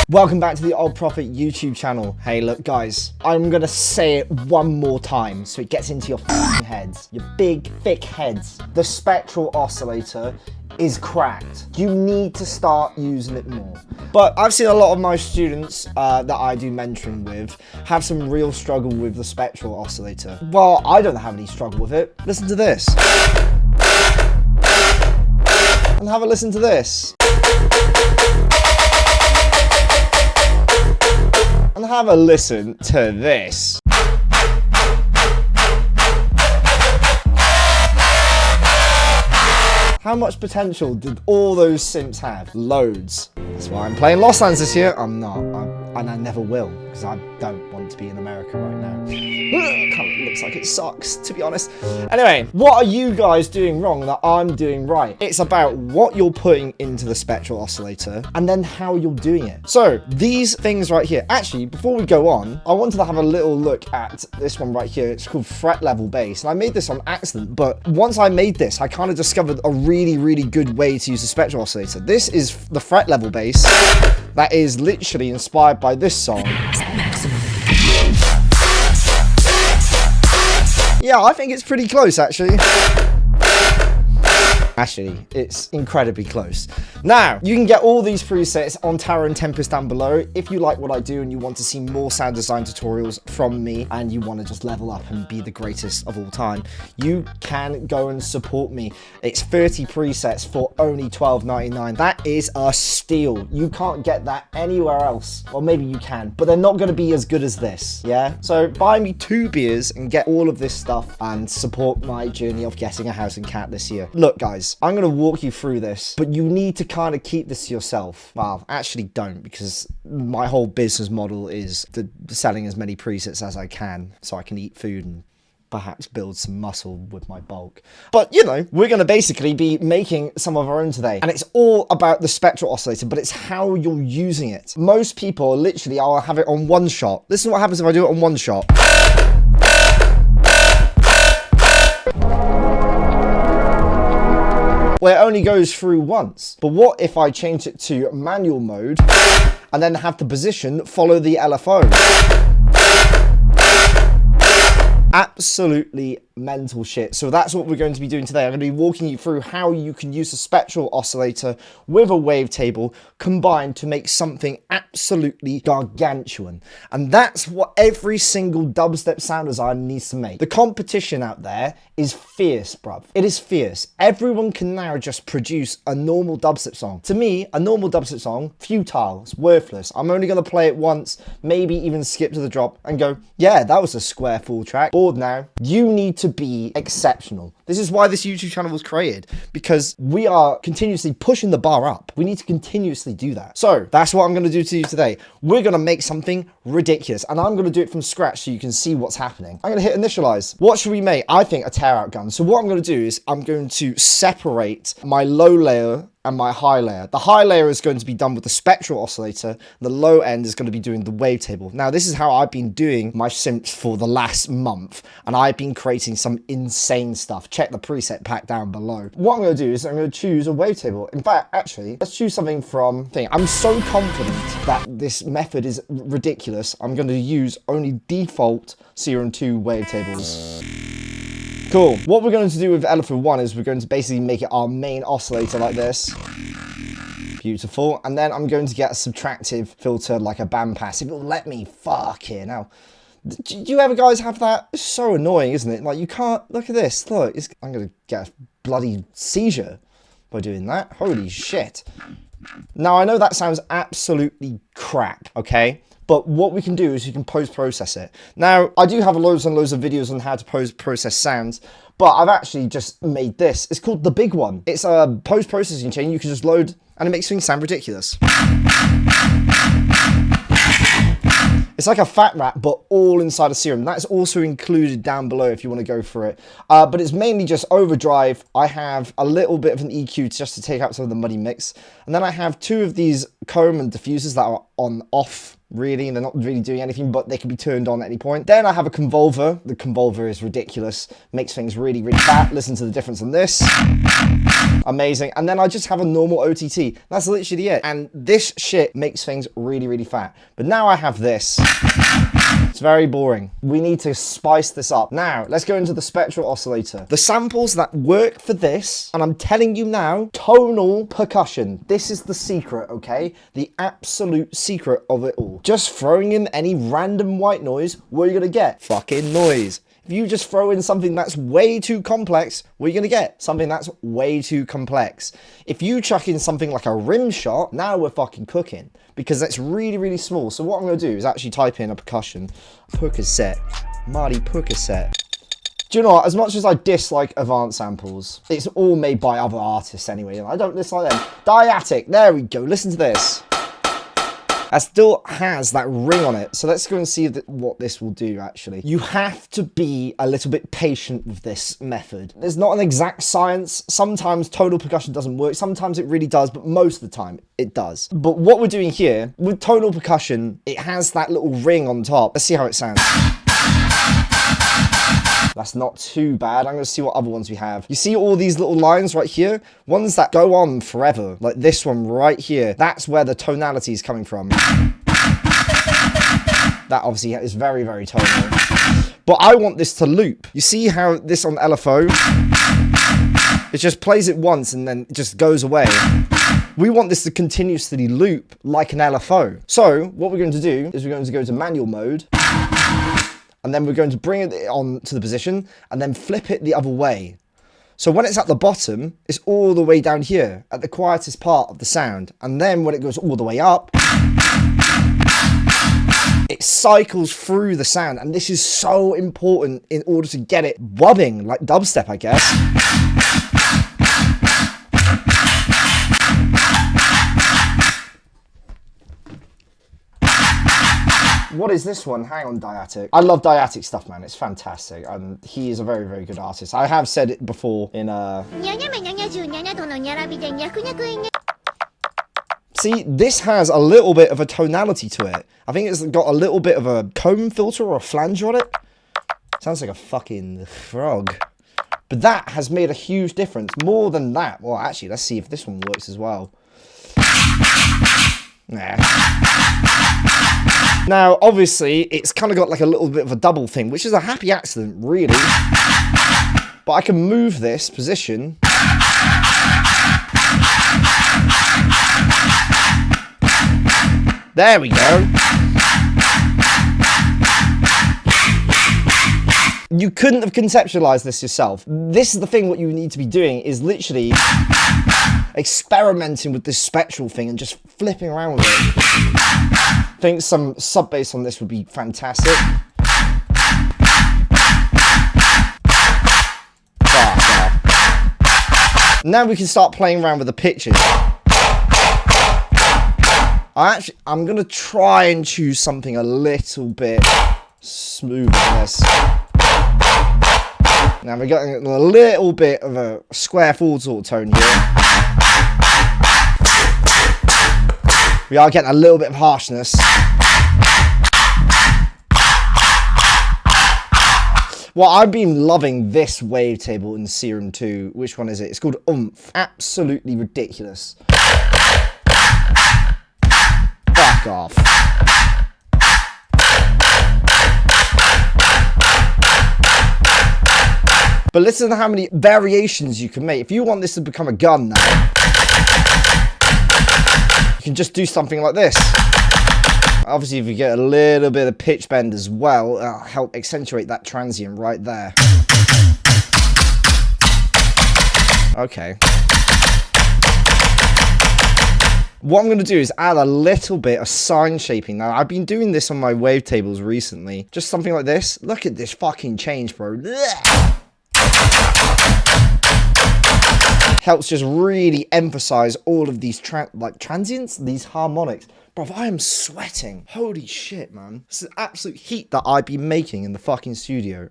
Welcome back to the Old Prophet YouTube channel. Hey, look guys, I'm gonna say it one more time so it gets into your f***ing heads. Your big, thick heads. The Spectral oscillator is cracked. You need to start using it more. But I've seen a lot of my students that I do mentoring with have some real struggle with the Spectral oscillator. Well, I don't have any struggle with it. Listen to this. And have a listen to this. And have a listen to this. How much potential did all those synths have? Loads. That's why I'm playing Lost Lands this year. I'm not. And I never will, because I don't want to be in America right now. It looks like it sucks, to be honest. Anyway, what are you guys doing wrong that I'm doing right? It's about what you're putting into the Spectral oscillator and then how you're doing it. So these things right here. Actually, before we go on, I wanted to have a little look at this one right here. It's called fret level bass. And I made this on accident, but once I made this, I kind of discovered a really good way to use the Spectral oscillator. This is the fret level bass that is literally inspired by this song. Yeah, I think it's pretty close, actually. Actually, it's incredibly close. Now, you can get all these presets on Tower and Tempest down below. If you like what I do and you want to see more sound design tutorials from me and you want to just level up and be the greatest of all time, you can go and support me. It's 30 presets for only $12.99. That is a steal. You can't get that anywhere else. Or maybe you can, but they're not going to be as good as this, yeah? So buy me 2 beers and get all of this stuff and support my journey of getting a house and cat this year. Look, guys, I'm going to walk you through this, but you need to kind of keep this to yourself. Well, actually don't, because my whole business model is selling as many presets as I can so I can eat food and perhaps build some muscle with my bulk. But, you know, we're going to basically be making some of our own today. And it's all about the Spectral oscillator, but it's how you're using it. Most people literally, I'll have it on one shot. Listen to what happens if I do it on one shot. Where it only goes through once. But what if I change it to manual mode and then have the position follow the LFO? Absolutely mental shit. So that's what we're going to be doing today. I'm going to be walking you through how you can use a Spectral oscillator with a wavetable combined to make something absolutely gargantuan. And that's what every single dubstep sound designer needs to make. The competition out there is fierce, bruv. It is fierce. Everyone can now just produce a normal dubstep song. To me, a normal dubstep song, futile, it's worthless. I'm only going to play it once, maybe even skip to the drop and go, yeah, that was a square full track. Bored now. You need to be exceptional. This is why this YouTube channel was created, because we are continuously pushing the bar up. We need to continuously do that. So that's what I'm going to do to you today. We're going to make something ridiculous, and I'm going to do it from scratch so you can see what's happening. I'm going to hit initialize. What should we make? I think a tear out gun. So what I'm going to do is I'm going to separate my low layer and my high layer. The high layer is going to be done with the Spectral oscillator. The low end is going to be doing the wavetable. Now, this is how I've been doing my synths for the last month, and I've been creating some insane stuff. Check the preset pack down below. What I'm going to do is I'm going to choose a wavetable. In fact, actually, let's choose something from thing. I'm so confident that this method is ridiculous. I'm going to use only default SERUM 2 wavetables. Cool. What we're going to do with Elephant 1 is we're going to basically make it our main oscillator like this. Beautiful. And then I'm going to get a subtractive filter like a bandpass. If it'll let me. Fuck here. Now, do you ever guys have that? It's so annoying, isn't it? Like, you can't... Look at this. Look, I'm going to get a bloody seizure by doing that. Holy shit. Now, I know that sounds absolutely crap, okay? But what we can do is you can post-process it. Now, I do have loads and loads of videos on how to post-process sounds, but I've actually just made this. It's called the big one. It's a post-processing chain you can just load, and it makes things sound ridiculous. It's like a fat wrap, but all inside of SERUM. That's also included down below if you want to go for it. But it's mainly just overdrive. I have a little bit of an EQ just to take out some of the muddy mix. And then I have 2 of these comb and diffusers that are on off, really, and they're not really doing anything, but they can be turned on at any point. Then I have a convolver. The convolver is ridiculous. Makes things really fat. Listen to the difference in this. Amazing. And then I just have a normal OTT. That's literally it. And this shit makes things really, really fat. But now I have this. It's very boring. We need to spice this up. Now, let's go into the spectral oscillator. The samples that work for this, and I'm telling you now, tonal percussion. This is the secret, okay? The absolute secret of it all. Just throwing in any random white noise, what are you gonna get? Fucking noise. If you just throw in something that's way too complex, what are you going to get? Something that's way too complex. If you chuck in something like a rim shot, now we're fucking cooking. Because that's really, really small. So what I'm going to do is actually type in a percussion. Percusset. Marty Percusset. Do you know what? As much as I dislike advanced samples, it's all made by other artists anyway. And I don't dislike them. Diatic. There we go. Listen to this. That still has that ring on it. So let's go and see what this will do, actually. You have to be a little bit patient with this method. There's not an exact science. Sometimes tonal percussion doesn't work. Sometimes it really does, but most of the time it does. But what we're doing here, with tonal percussion, it has that little ring on top. Let's see how it sounds. That's not too bad. I'm going to see what other ones we have. You see all these little lines right here? Ones that go on forever. Like this one right here. That's where the tonality is coming from. That obviously is very, very tonal. But I want this to loop. You see how this on LFO? It just plays it once and then it just goes away. We want this to continuously loop like an LFO. So what we're going to do is we're going to go to manual mode. And then we're going to bring it on to the position and then flip it the other way. So when it's at the bottom, it's all the way down here at the quietest part of the sound. And then when it goes all the way up, it cycles through the sound. And this is so important in order to get it wubbing, like dubstep, I guess. What is this one? Hang on, Diatic. I love Diatic stuff, man. It's fantastic. He is a very, very good artist. I have said it before in See, this has a little bit of a tonality to it. I think it's got a little bit of a comb filter or a flange on it. Sounds like a fucking frog. But that has made a huge difference. More than that. Well, actually, let's see if this one works as well. Nah. Now, obviously, it's kind of got like a little bit of a double thing, which is a happy accident, really. But I can move this position. There we go. You couldn't have conceptualized this yourself. This is the thing, what you need to be doing is literally experimenting with this spectral thing and just flipping around with it. I think some sub bass on this would be fantastic. Now we can start playing around with the pitches. I'm gonna try and choose something a little bit smoother than this. Now we're getting a little bit of a square chord sort of tone here. We are getting a little bit of harshness. Well, I've been loving this wavetable in SERUM 2. Which one is it? It's called Oomph. Absolutely ridiculous. Fuck off. But listen to how many variations you can make. If you want this to become a gun now, you can just do something like this. Obviously, if you get a little bit of pitch bend as well, it'll help accentuate that transient right there. Okay. What I'm going to do is add a little bit of sine shaping. Now, I've been doing this on my wavetables recently. Just something like this. Look at this fucking change, bro. Blech. Helps just really emphasize all of these transients, these harmonics. Bro, I am sweating. Holy shit, man. This is absolute heat that I've been making in the fucking studio.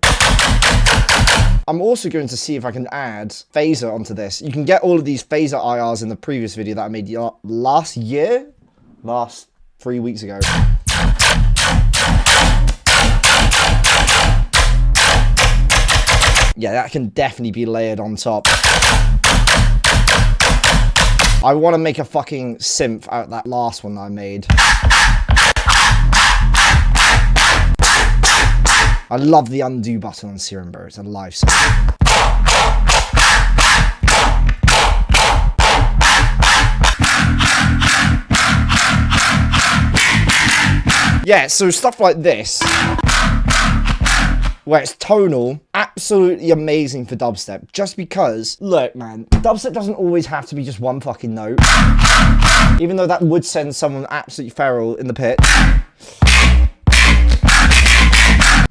I'm also going to see if I can add phaser onto this. You can get all of these phaser IRs in the previous video that I made last 3 weeks ago. Yeah, that can definitely be layered on top. I want to make a fucking synth out of that last one that I made. I love the undo button on SERUM, bro. It's a lifesaver. Yeah, so stuff like this, where it's tonal, absolutely amazing for dubstep. Just because, look, man, dubstep doesn't always have to be just one fucking note. Even though that would send someone absolutely feral in the pit.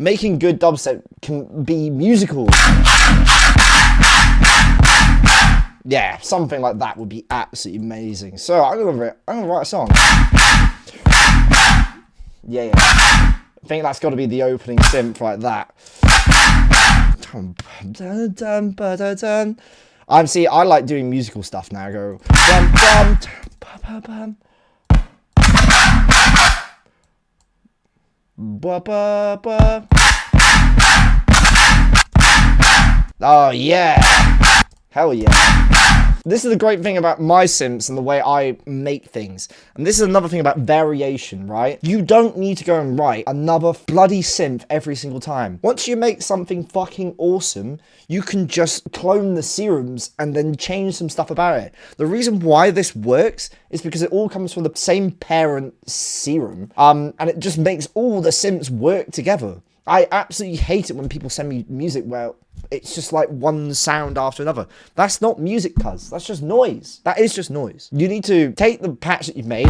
Making good dubstep can be musical. Yeah, something like that would be absolutely amazing. So I'm gonna write a song. Yeah. I think that's got to be the opening synth like that. I like doing musical stuff now. I go. Oh yeah. Hell yeah. This is the great thing about my synths and the way I make things. And this is another thing about variation, right? You don't need to go and write another bloody synth every single time. Once you make something fucking awesome, you can just clone the SERUMs and then change some stuff about it. The reason why this works is because it all comes from the same parent SERUM. And it just makes all the synths work together. I absolutely hate it when people send me music where it's just like one sound after another. That's not music, cuz. That's just noise. That is just noise. You need to take the patch that you've made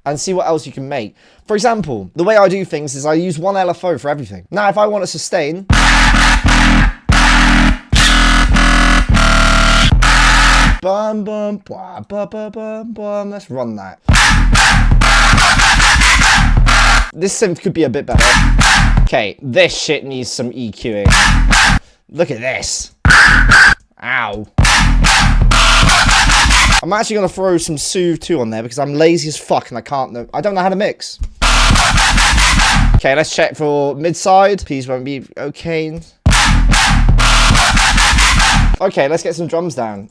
and see what else you can make. For example, the way I do things is I use one LFO for everything. Now, if I want to sustain... Bum, bum, blah, bum, bum, bum, bum. Let's run that. This synth could be a bit better. Okay, this shit needs some EQing. Look at this. Ow. I'm actually going to throw some Soothe 2 on there because I'm lazy as fuck and I don't know how to mix. Okay, let's check for mid-side. Please won't be okay. Okay, let's get some drums down.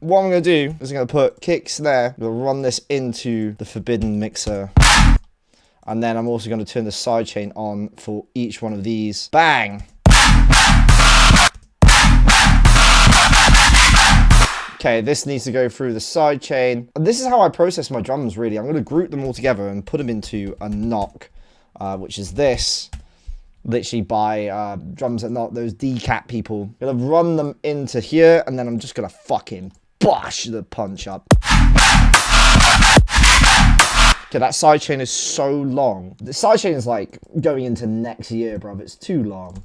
What I'm going to do is I'm going to put kick, snare. I'm going to run this into the forbidden mixer. And then I'm also going to turn the sidechain on for each one of these. Bang! Okay, this needs to go through the sidechain. And this is how I process my drums, really. I'm going to group them all together and put them into a knock, which is this. Literally by drums that knock, those decat people. I'm going to run them into here, and then I'm just going to fucking bosh the punch up. Okay, that sidechain is so long. The sidechain is like going into next year, bruv. It's too long.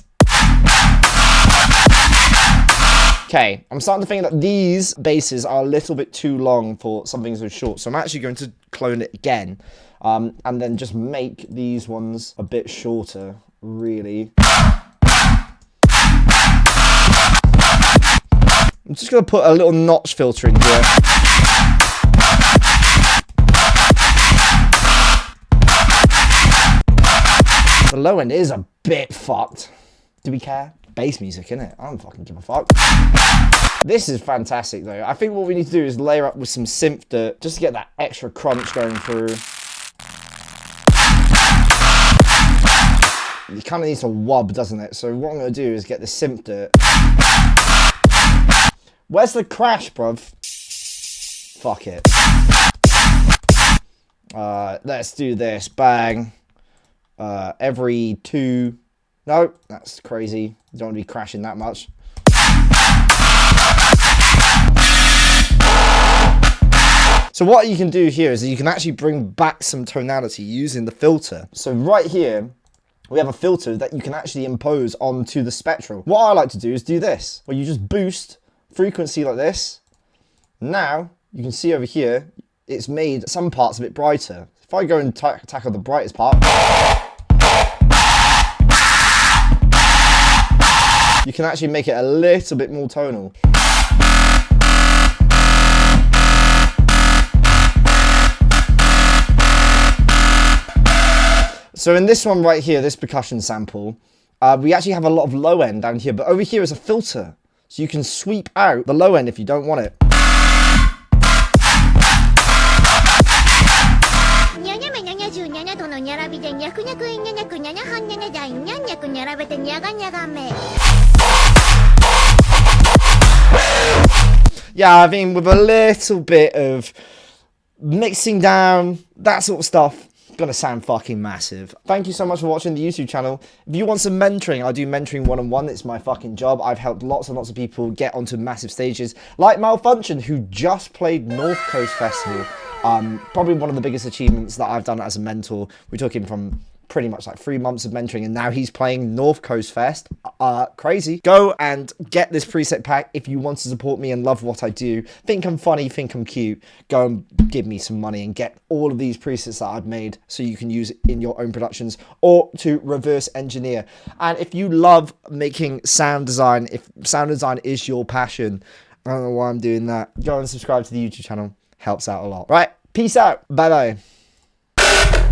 Okay, I'm starting to think that these basses are a little bit too long for something so short. So I'm actually going to clone it again. And then just make these ones a bit shorter, really. I'm just going to put a little notch filter in here. The low end is a bit fucked. Do we care? Bass music, innit? I don't fucking give a fuck. This is fantastic, though. I think what we need to do is layer up with some synth dirt just to get that extra crunch going through. It kind of needs a wub, doesn't it? So what I'm going to do is get the synth dirt. Where's the crash, bruv? Fuck it. Let's do this. Bang. Every 2... No, that's crazy. You don't want to be crashing that much. So what you can do here is that you can actually bring back some tonality using the filter. So right here, we have a filter that you can actually impose onto the spectral. What I like to do is do this, where you just boost frequency like this. Now, you can see over here, it's made some parts a bit brighter. If I go and tackle the brightest part, you can actually make it a little bit more tonal. So in this one right here, this percussion sample, we actually have a lot of low end down here, but over here is a filter. So you can sweep out the low end if you don't want it. でにゃくにゃくいにゃにゃくにゃにゃはんにゃにゃじゃいにゃんにゃくにゃらべてにゃがにゃがめ。Yeah, I mean, with a little bit of mixing down, that sort of stuff, gonna sound fucking massive. Thank you so much for watching the YouTube channel. If you want some mentoring, I do mentoring one-on-one. It's my fucking job. I've helped lots and lots of people get onto massive stages, like Malfunction, who just played North Coast Festival. Probably one of the biggest achievements that I've done as a mentor. We took him from pretty much like 3 months of mentoring, and now he's playing North Coast Fest. Crazy. Go and get this preset pack if you want to support me and love what I do. Think I'm funny, think I'm cute. Go and give me some money and get all of these presets that I've made so you can use it in your own productions or to reverse engineer. And if you love making sound design, if sound design is your passion, I don't know why I'm doing that, go and subscribe to the YouTube channel. Helps out a lot. Right, peace out. Bye bye.